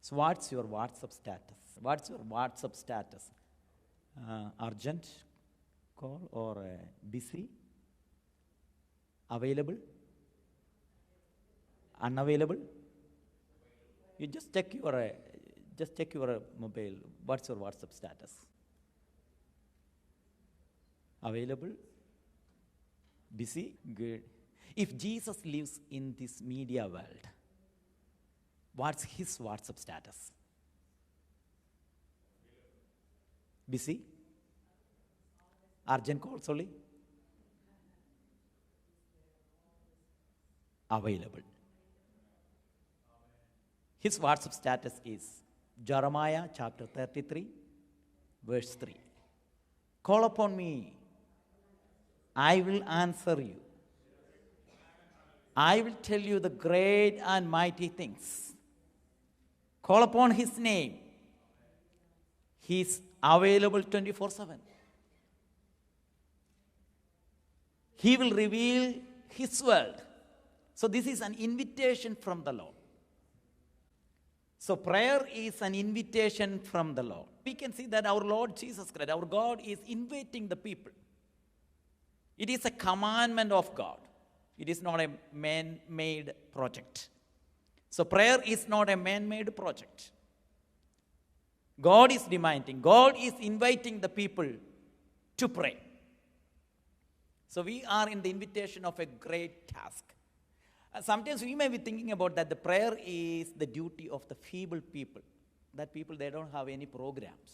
So what's your WhatsApp status? What's your WhatsApp status? Urgent call or busy? Available? Unavailable? You just check your mobile. What's your WhatsApp status? Available? Busy? Good. If Jesus lives in this media world, what's his WhatsApp status? Busy? Urgent calls only? Available. His WhatsApp status is Jeremiah chapter 33, verse 3. Call upon me. I will answer you. I will tell you the great and mighty things. Call upon his name. He is available 24/7. He will reveal his world. So this is an invitation from the Lord. So prayer is an invitation from the Lord. We can see that our Lord Jesus Christ, our God, is inviting the people. It is a commandment of God. It is not a man-made project. So prayer is not a man-made project. God is demanding, God is inviting the people to pray. So we are in the invitation of a great task. Sometimes we may be thinking about that the prayer is the duty of the feeble people. That people, they don't have any programs.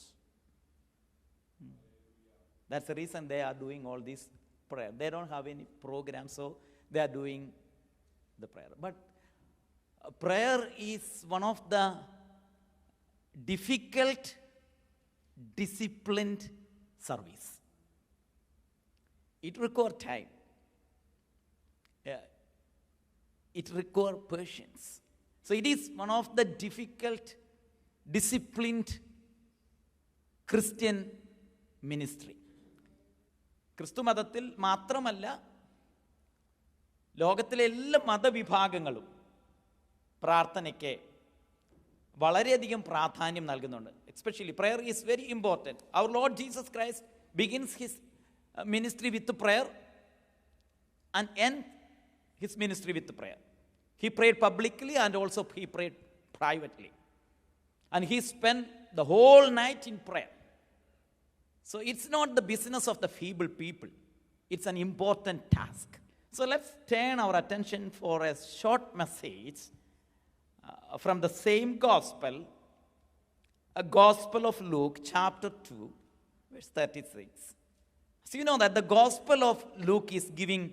That's the reason they are doing all this prayer. They don't have any programs, so they are doing the prayer. But prayer is one of the difficult, disciplined service. It requires time. It requires patience. So it is one of the difficult, disciplined Christian ministry. ക്രിസ്തു മതത്തിൽ മാത്രമല്ല, ലോകത്തിലെ എല്ലാ മതവിഭാഗങ്ങളും പ്രാർത്ഥനയ്ക്ക് വളരെയധികം പ്രാധാന്യം നൽകുന്നുണ്ട്. Especially prayer is very important. Our Lord Jesus Christ begins his ministry with prayer and ends his ministry with prayer. He prayed publicly and also he prayed privately. And he spent the whole night in prayer. So it's not the business of the feeble people. It's an important task. So let's turn our attention for a short message from the same gospel, a gospel of Luke, chapter 2, verse 36. So you know that the gospel of Luke is giving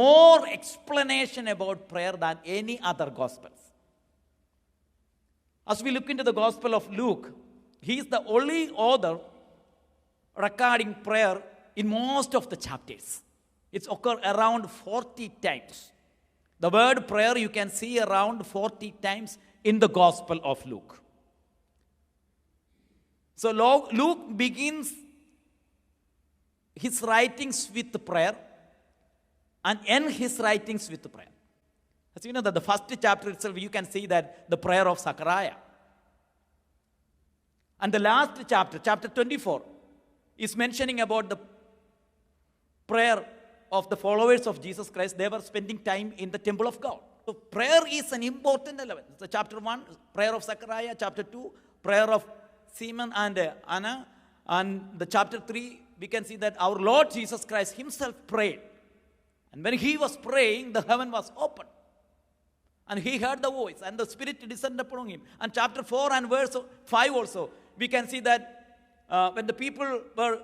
more explanation about prayer than any other gospels. As we look into the gospel of Luke, he is the only author recording prayer in most of the chapters. It's occurred around 40 times. The word prayer you can see around 40 times in the gospel of Luke. So Luke begins his writings with prayer and end his writings with prayer. As you know that the first chapter itself you can see that the prayer of Zechariah. And the last chapter, chapter 24, is mentioning about the prayer of the followers of Jesus Christ. They were spending time in the temple of God. So prayer is an important element. So chapter 1, prayer of Zechariah. Chapter 2, prayer of Simon and Anna. And the chapter 3, we can see that our Lord Jesus Christ himself prayed. And when he was praying, the heaven was open. And he heard the voice and the Spirit descended upon him. And chapter 4 and verse 5 also, we can see that when the people were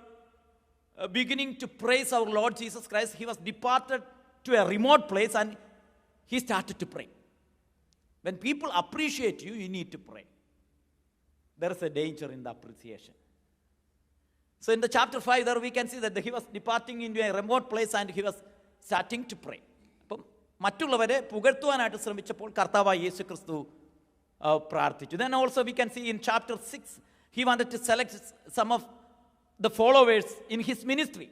beginning to praise our Lord Jesus Christ, he was departed to a remote place and he started to pray. When people appreciate you, you need to pray. There is a danger in the appreciation. So in the chapter 5 there we can see that he was departing into a remote place and he was starting to pray. അപ്പം മറ്റുള്ളവരെ പുകഴ്ത്തുവാനായിട്ട് ശ്രമിച്ചപ്പോൾ കർത്താവായ യേശു ക്രിസ്തു പ്രാർത്ഥിച്ചു. Then also we can see in chapter 6 he wanted to select some of the followers in his ministry.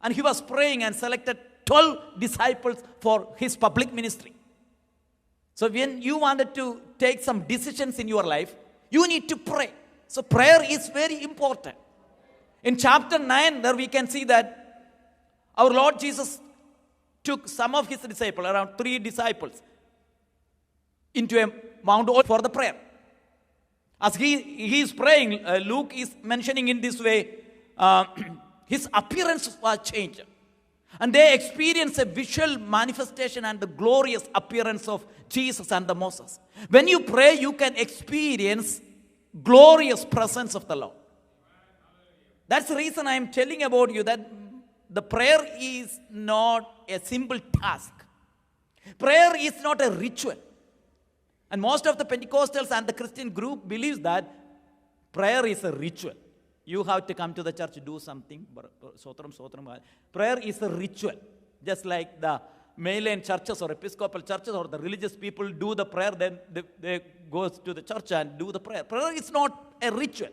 And he was praying and selected 12 disciples for his public ministry. So when you wanted to take some decisions in your life, you need to pray. So prayer is very important. In chapter 9, there we can see that our Lord Jesus took some of his disciples, around 3 disciples, into a Mount Olivet for the prayer. As he is praying, Luke is mentioning in this way, his appearance was changed. And they experienced a visual manifestation and the glorious appearance of Jesus and the Moses. When you pray, you can experience glorious presence of the Lord. That's the reason I am telling about you that the prayer is not a simple task. Prayer is not a ritual. And most of the Pentecostals and the Christian group believes that prayer is a ritual. You have to come to the church, do something. Prayer is a ritual. Just like the mainline churches or Episcopal churches or the religious people do the prayer, then they go to the church and do the prayer. Prayer is not a ritual.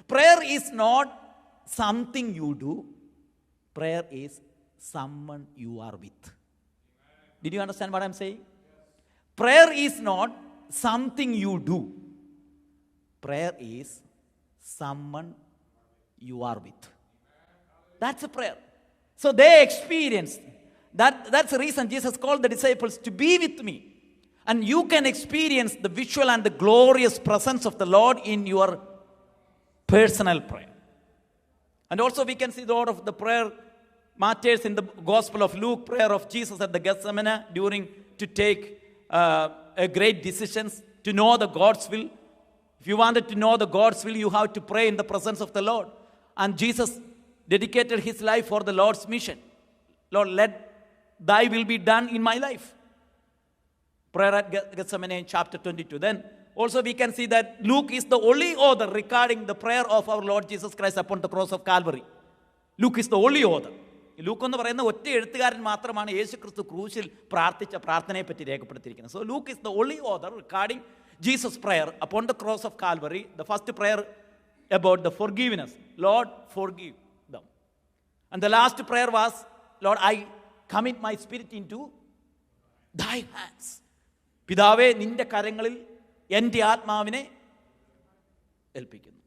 Prayer is not something you do. Prayer is someone you are with. Did you understand what I'm saying? Prayer is not something you do. Prayer is someone you are with. That's a prayer. So they experienced that. That's the reason Jesus called the disciples to be with me. And you can experience the visual and the glorious presence of the Lord in your personal prayer. And also we can see the order of the prayer matters in the Gospel of Luke, prayer of Jesus at the Gethsemane during to take a great decisions, to know the God's will. If you wanted to know the God's will, you have to pray in the presence of the Lord. And Jesus dedicated his life for the Lord's mission. Lord, let thy will be done in my life. Prayer at Gethsemane in chapter 22. Then also we can see that Luke is the only author regarding the prayer of our Lord Jesus Christ upon the cross of Calvary. Luke is the only author. Luke എന്ന് പറയുന്ന ഒറ്റ എഴുത്തുകാരൻ മാത്രമാണ് യേശു ക്രിസ്തു ക്രൂശിൽ പ്രാർത്ഥിച്ച പ്രാർത്ഥനയെ പറ്റി രേഖപ്പെടുത്തിയിരിക്കുന്നത്. So Luke is the only author regarding Jesus prayer upon the cross of Calvary. The first prayer about the forgiveness. Lord, forgive them. And the last prayer was, Lord, I commit my spirit into thy hands. പിതാവേ, നിന്റെ കരങ്ങളിൽ എൻ്റെ ആത്മാവിനെ ഏൽപ്പിക്കുന്നു.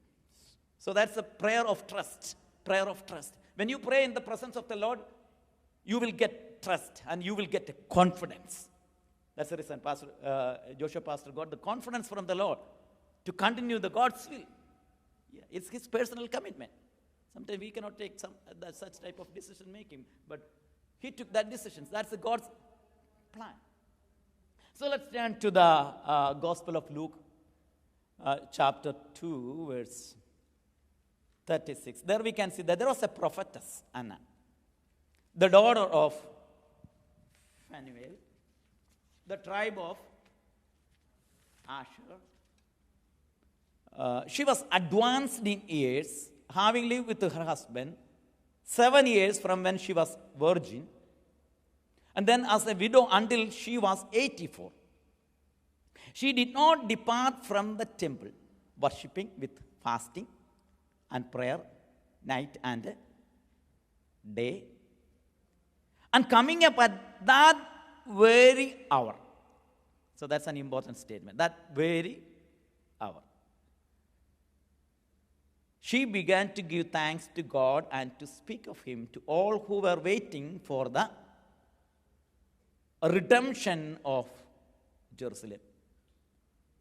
So that's a prayer of trust. Prayer of trust. When you pray in the presence of the Lord, you will get trust and you will get a confidence. That's the reason Joshua Pastor got the confidence from the Lord to continue the God's will. Yeah, it's his personal commitment. Sometimes we cannot take such type of decision making, but he took that decision. That's the God's plan. So let's turn to the Gospel of Luke, chapter 2, verse 36. There we can see that there was a prophetess, Anna, the daughter of Phanuel, the tribe of Asher. She was advanced in years, having lived with her husband 7 years from when she was virgin, and then as a widow until she was 84. She did not depart from the temple, worshipping with fasting and prayer night and day, and coming up at that very hour. So that's an important statement. That very hour, she began to give thanks to God and to speak of him to all who were waiting for the redemption of Jerusalem.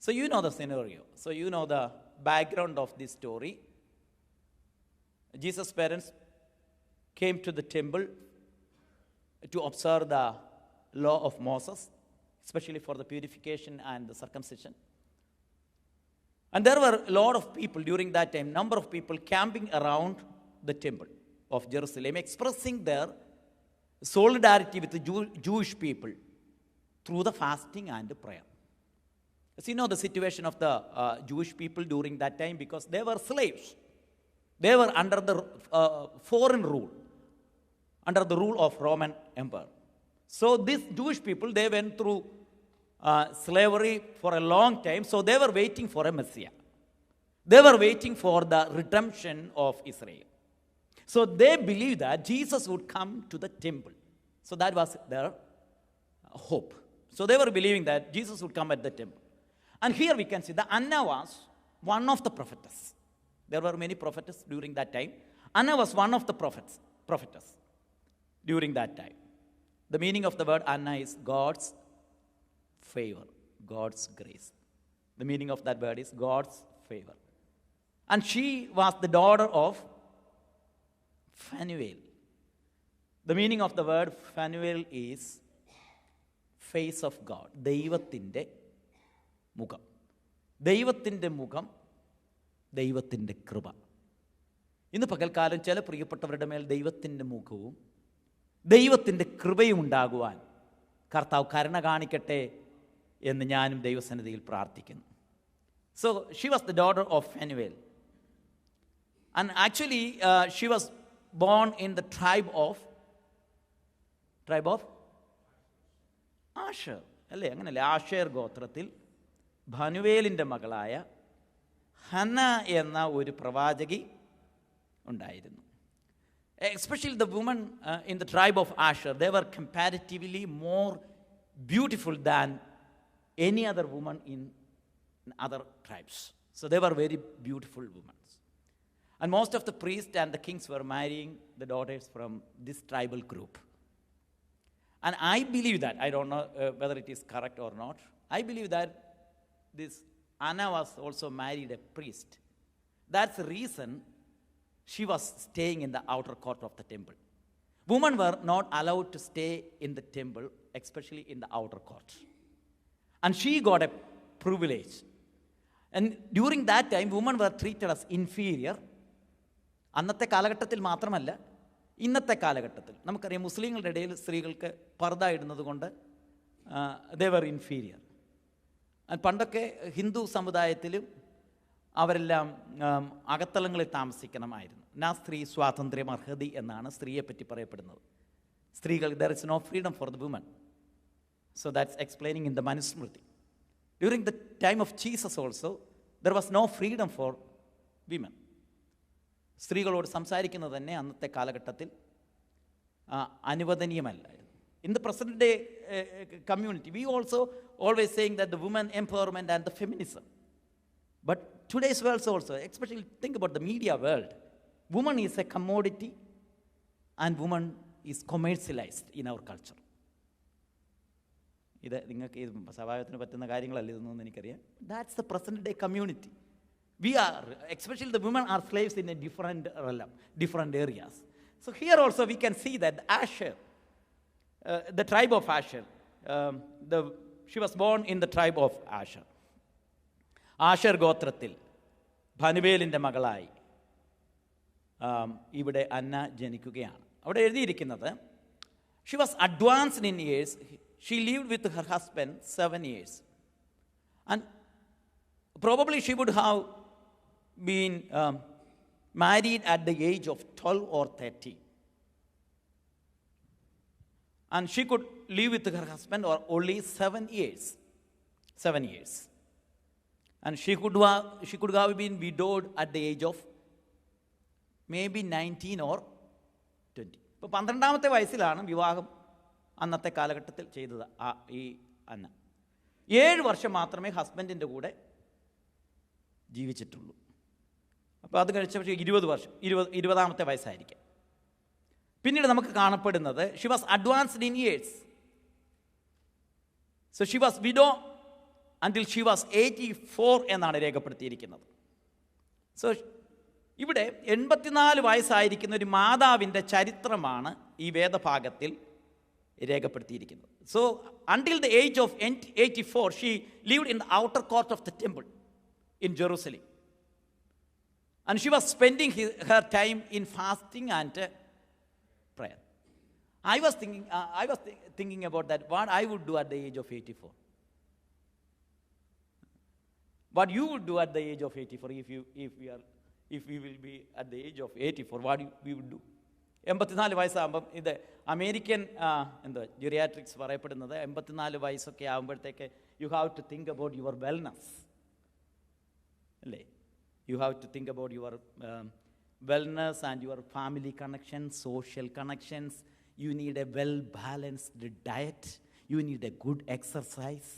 So you know the scenario. So you know the background of this story. Jesus' parents came to the temple to observe the law of Moses, especially for the purification and the circumcision. And there were a lot of people during that time, number of people camping around the temple of Jerusalem, expressing their solidarity with the Jewish people through the fasting and the prayer. As you know the situation of the Jewish people during that time, because they were slaves. They were under the foreign rule, under the rule of Roman Empire. So these Jewish people, they went through slavery for a long time, so they were waiting for a Messiah. They were waiting for the redemption of Israel. So they believed that Jesus would come to the temple. So that was their hope. So they were believing that Jesus would come at the temple. And here we can see that Anna was one of the prophetess. There were many prophetess during that time. Anna was one of the prophetess during that time. The meaning of the word Anna is God's favor, God's grace. The meaning of that word is God's favor. And she was the daughter of Phanuel. The meaning of the word Phanuel is face of God. ദൈവത്തിൻ്റെ മുഖം. ദൈവത്തിൻ്റെ മുഖം, ദൈവത്തിൻ്റെ കൃപ. ഇന്ന് പകൽക്കാലം ചില പ്രിയപ്പെട്ടവരുടെ മേൽ ദൈവത്തിൻ്റെ മുഖവും ദൈവത്തിൻ്റെ കൃപയും ഉണ്ടാകുവാൻ കർത്താവ് കരുണ കാണിക്കട്ടെ എന്ന് ഞാനും ദൈവസന്നിധിയിൽ പ്രാർത്ഥിക്കുന്നു. So she was the daughter of Phanuel. And actually she was born in the tribe of Asher. അല്ലേ? അങ്ങനല്ലേ? ആഷേർ ഗോത്രത്തിൽ ഭനുവേലിൻ്റെ മകളായ ഹന്ന എന്ന ഒരു പ്രവാചകി ഉണ്ടായിരുന്നു. Especially the women in the tribe of Asher, they were comparatively more beautiful than any other woman in other tribes. So they were very beautiful women. And most of the priests and the kings were marrying the daughters from this tribal group. And I believe that, I don't know whether it is correct or not, I believe that this Anna was also married a priest. That's the reason she was staying in the outer court of the temple. Women were not allowed to stay in the temple, especially in the outer court. And she got a privilege. And during that time, women were treated as inferior. അന്നത്തെ കാലഘട്ടത്തിൽ മാത്രമല്ല, ഇന്നത്തെ കാലഘട്ടത്തിൽ നമുക്കറിയാം മുസ്ലിങ്ങളുടെ ഇടയിൽ സ്ത്രീകൾക്ക് പർദ്ദ ഇടുന്നത് കൊണ്ട് ദേ വർ ഇൻഫീരിയർ. പണ്ടൊക്കെ ഹിന്ദു സമുദായത്തിലും അവരെല്ലാം അകത്തളങ്ങളിൽ താമസിക്കണമായിരുന്നു. നാ സ്ത്രീ സ്വാതന്ത്ര്യം അർഹതി എന്നാണ് സ്ത്രീയെപ്പറ്റി പറയപ്പെടുന്നത്. സ്ത്രീകൾ, there is no freedom for the woman. So that's explaining in the Manusmriti. During the time of Jesus also there was no freedom for women. സ്ത്രീകളോട് സംസാരിക്കുന്നത് തന്നെ അന്നത്തെ കാലഘട്ടത്തിൽ അനുവദനീയമല്ലായിരുന്നു. In the present day community we also always saying that the women empowerment and the feminism. But today's world also, especially think about the media world, woman is a commodity and woman is commercialized in our culture. ഇത് നിങ്ങൾക്ക് ഇത് സ്വഭാവത്തിന് പറ്റുന്ന കാര്യങ്ങളല്ല ഇതൊന്നും എനിക്കറിയാം. That's the present day community. We are, especially the women are slaves in a different areas. So here also we can see that Asher, the tribe of Asher, she was born in the tribe of Asher. ആഷർ ഗോത്രത്തിൽ ഭനുവേലിൻ്റെ മകളായി ഇവിടെ അന്ന ജനിക്കുകയാണ്. അവിടെ എഴുതിയിരിക്കുന്നത് she was advanced in years. She lived with her husband 7 years. And probably she would have been married at the age of 12 or 13. And she could live with her husband for only 7 years. 7 years. And she could have been widowed at the age of maybe 19 or 20. ഇപ്പോൾ 12ാമത്തെ വയസ്സിലാണ് വിവാഹം അന്നത്തെ കാലഘട്ടത്തിൽ ചെയ്തത് ഈ അന്ന. 7 വർഷം മാത്രമേ ഹസ്ബൻഡിൻ്റെ കൂടെ ജീവിച്ചിട്ടുള്ളൂ. അപ്പോൾ അത് കഴിച്ച പക്ഷേ 20 വർഷം 20ാമത്തെ വയസ്സായിരിക്കാം. പിന്നീട് നമുക്ക് കാണപ്പെടുന്നത് she was advanced in years. So she was widow until she was 84 എന്നാണ് രേഖപ്പെടുത്തിയിരിക്കുന്നത്. സോ ഇവിടെ 84 വയസ്സായിരിക്കുന്ന ഒരു മാതാവിൻ്റെ ചരിത്രമാണ് ഈ വേദഭാഗത്തിൽ രേഖപ്പെടുത്തിയിരിക്കുന്നത്. So until the age of 84 she lived in the outer court of the temple in Jerusalem. And she was spending her time in fasting and prayer. I was thinking about that, what I would do at the age of 84. What you would do at the age of 84 if we will be at the age of 84, what we would do? 84 വയസ്സാകുമ്പം ഇത് American geriatrics പറയപ്പെടുന്നത് 84 വയസ്സൊക്കെ ആകുമ്പോഴത്തേക്ക് you have to think about your wellness. അല്ലേ? You have to think about your wellness and your family connections, social connections. You need a well-balanced diet. You need a good exercise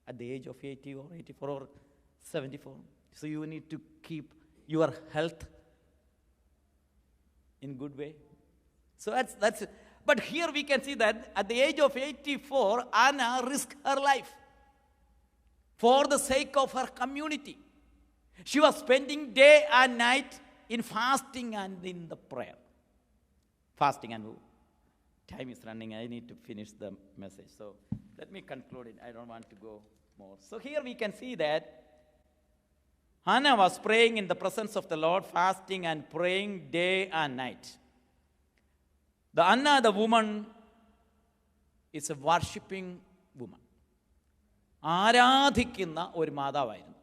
at the age of 80 or 84 or 74. So you need to keep your health in good way. So that's but here we can see that at the age of 84, Anna risked her life for the sake of her community. She was spending day and night in fasting and in the prayer. Fasting, and time is running. I need to finish the message. So let me conclude it. I don't want to go more. So here we can see that Hannah was praying in the presence of the Lord, fasting and praying day and night. The Anna, the woman, is a worshipping woman. ആരാധിക്കുന്ന ഒരു മാതാവായിരുന്നു.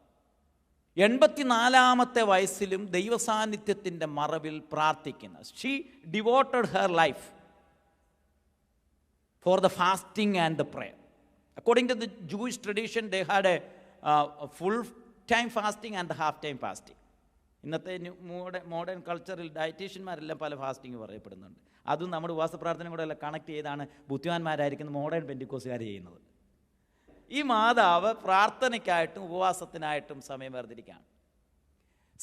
84-ാമത്തെ വയസ്സിലും ദൈവസാന്നിധ്യത്തിൻ്റെ മറവിൽ പ്രാർത്ഥിക്കുന്ന. She devoted her life for the fasting and the prayer. According to the Jewish tradition, they had a full-time fasting and the half-time fasting. ഇന്നത്തെ modern കൾച്ചറിൽ ഡയറ്റീഷ്യന്മാരെല്ലാം പല fasting പറയപ്പെടുന്നുണ്ട്. അതും നമ്മുടെ ഉപവാസ പ്രാർത്ഥന കൂടെ എല്ലാം കണക്ട് ചെയ്താണ് ബുദ്ധിമാന്മാരായിരിക്കുന്ന മോഡേൺ പെന്തിക്കോസുകാർ ചെയ്യുന്നത്. ഈ മാതാവ് പ്രാർത്ഥനയ്ക്കായിട്ടും ഉപവാസത്തിനായിട്ടും സമയം വേർതിരിക്കുകയാണ്.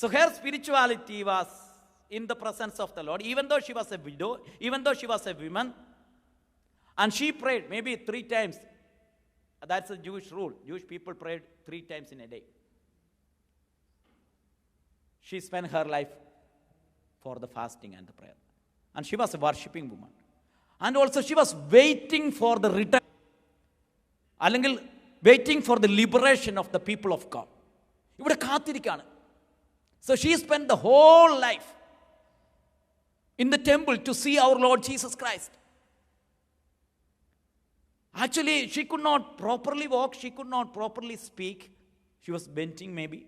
So her spirituality was in the presence of the Lord, even though she was a widow, even though she was a woman, and she prayed maybe 3 times. That's a Jewish rule. Jewish people prayed 3 times in a day. She spent her life for the fasting and the prayer. And she was a worshipping woman. And also she was waiting for the return. അല്ലെങ്കിൽ waiting for the liberation of the people of God. ഇവിടെ കാത്തിരിക്കുകയാണ്. So she spent the whole life in the temple to see our Lord Jesus Christ. Actually, she could not properly walk. She could not properly speak. She was bending maybe.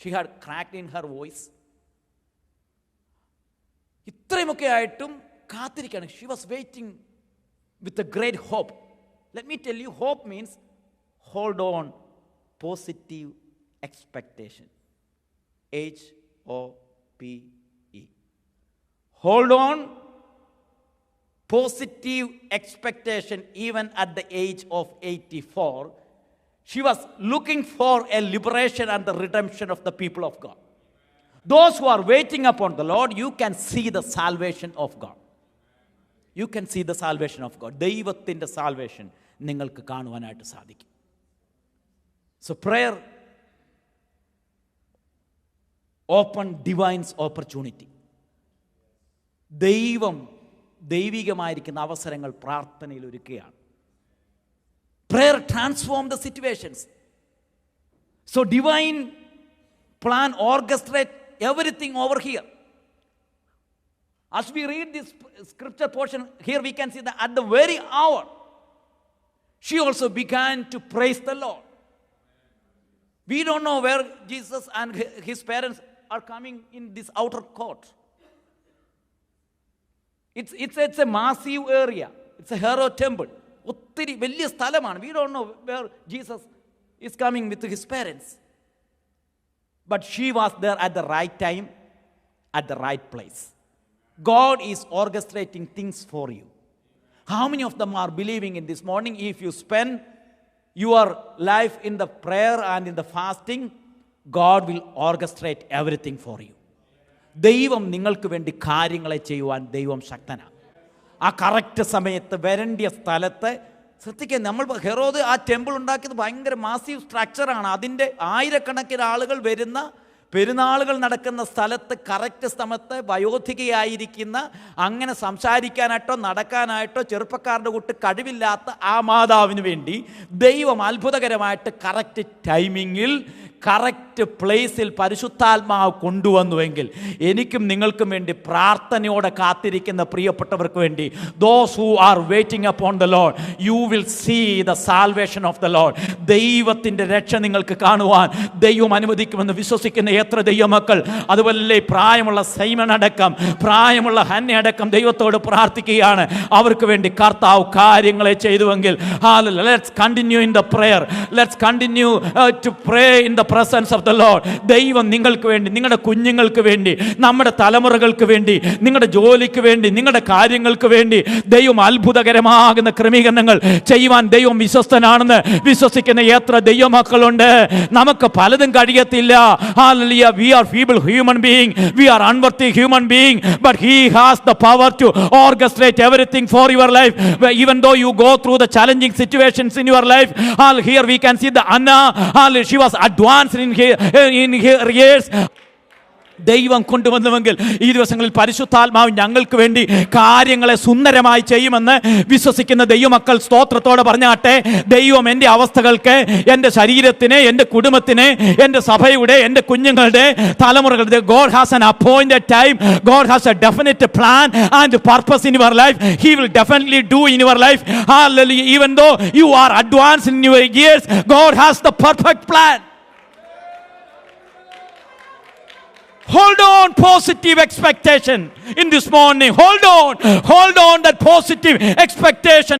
She had cracked in her voice. ഇത്രയുമൊക്കെ ആയിട്ടും കാത്തിരിക്കുകയാണ്. She was waiting with a great hope. Let me tell you, hope means hold on, positive expectation. HOPE. Hold on, positive expectation. Even at the age of 84, she was looking for a liberation and the redemption of the people of God. Those who are waiting upon the Lord, you can see the salvation of God. You can see the salvation of God. ദൈവത്തിൻ്റെ salvation നിങ്ങൾക്ക് കാണുവാനായിട്ട് സാധിക്കും. So prayer open divine opportunity. ദൈവികമായിരിക്കുന്ന അവസരങ്ങൾ പ്രാർത്ഥനയിൽ ഒരുക്കുകയാണ്. Prayer transforms the situations. So divine plan orchestrate everything over here. As we read this scripture portion, here we can see that at the very hour, she also began to praise the Lord. We don't know where Jesus and his parents are coming in this outer court. It's a massive area. It's a hero temple. ഒത്തിരി വലിയ സ്ഥലമാണ്. We don't know where Jesus is coming with his parents. But she was there at the right time, at the right place. God is orchestrating things for you. How many of them are believing in this morning? If you spend your life in the prayer and in the fasting, God will orchestrate everything for you. ദൈവം നിങ്ങൾക്ക് വേണ്ടി കാര്യങ്ങളെ ചെയ്യുവാൻ ദൈവം ശക്തനാണ്. ആ correct സമയത്ത് വരേണ്ടിയ സ്ഥലത്ത് ശ്രദ്ധിക്കുക. നമ്മൾ ഹെറോദ് ആ ടെമ്പിൾ ഉണ്ടാക്കിയത് ഭയങ്കര മാസീവ് സ്ട്രക്ചറാണ്. അതിൻ്റെ ആയിരക്കണക്കിന് ആളുകൾ വരുന്ന പെരുന്നാളുകൾ നടക്കുന്ന സ്ഥലത്ത് കറക്റ്റ് സമയത്ത് വയോധികയായിരിക്കുന്ന, അങ്ങനെ സംസാരിക്കാനായിട്ടോ നടക്കാനായിട്ടോ ചെറുപ്പക്കാരുടെ കൂട്ട് കഴിവില്ലാത്ത ആ മാതാവിന് വേണ്ടി ദൈവം അത്ഭുതകരമായിട്ട് കറക്റ്റ് ടൈമിങ്ങിൽ കറക്റ്റ് പ്ലേസിൽ പരിശുദ്ധാത്മാവ് കൊണ്ടുവന്നുവെങ്കിൽ എനിക്കും നിങ്ങൾക്കും വേണ്ടി പ്രാർത്ഥനയോടെ കാത്തിരിക്കുന്ന പ്രിയപ്പെട്ടവർക്ക് വേണ്ടി, those who are waiting upon the Lord, you will see the salvation of the Lord. ദൈവത്തിൻ്റെ രക്ഷ നിങ്ങൾക്ക് കാണുവാൻ ദൈവം അനുവദിക്കുമെന്ന് വിശ്വസിക്കുന്ന എത്ര ദൈവമക്കൾ, അതുപോലെ പ്രായമുള്ള സൈമൺ അടക്കം പ്രായമുള്ള ഹന്ന അടക്കം ദൈവത്തോട് പ്രാർത്ഥിക്കുകയാണ്. അവർക്ക് വേണ്ടി കർത്താവ് കാര്യങ്ങളെ ചെയ്തുവെങ്കിൽ let's continue in the prayer. Let's continue to pray in the presence of the Lord. ദൈവം നിങ്ങൾക്ക് വേണ്ടി, നിങ്ങളുടെ കുഞ്ഞുങ്ങൾക്ക് വേണ്ടി, നമ്മുടെ തലമുറകൾക്ക് വേണ്ടി, നിങ്ങളുടെ ജോലിക്ക് വേണ്ടി, നിങ്ങളുടെ കാര്യങ്ങൾക്ക് വേണ്ടി ദൈവം അത്ഭുതകരമാകുന്ന ക്രമീകരണങ്ങൾ ചെയ്യുവാൻ ദൈവം വിശ്വസ്തനാണെന്ന് വിശ്വസിക്കുന്ന എത്ര ദൈവമക്കളുണ്ട്. നമുക്ക് പലതും കഴിയത്തില്ല. Hallelujah. We are feeble human being, we are unworthy human being, but he has the power to orchestrate everything for your life. Even though you go through the challenging situations in your life, here we can see the Anna, she was advanced in her years. ദൈവം കൊണ്ടുവന്നുവെങ്കിൽ ഈ ദിവസങ്ങളിൽ പരിശുദ്ധാത്മാവ് ഞങ്ങൾക്ക് വേണ്ടി കാര്യങ്ങളെ സുന്ദരമായി ചെയ്യുമെന്ന് വിശ്വസിക്കുന്ന ദൈവമക്കൾ സ്തോത്രത്തോടെ പറഞ്ഞാട്ടെ. ദൈവം എൻ്റെ അവസ്ഥകൾക്ക്, എൻ്റെ ശരീരത്തിന്, എൻ്റെ കുടുംബത്തിന്, എൻ്റെ സഭയുടെ, എൻ്റെ കുഞ്ഞുങ്ങളുടെ തലമുറകളുടെ, God has an appointed time, God has a definite plan and purpose in your life. He will definitely do in your life. Hallelujah. Even though you are advanced in your years, God has the perfect plan. Hold on, positive expectation in this morning. Hold on that positive expectation.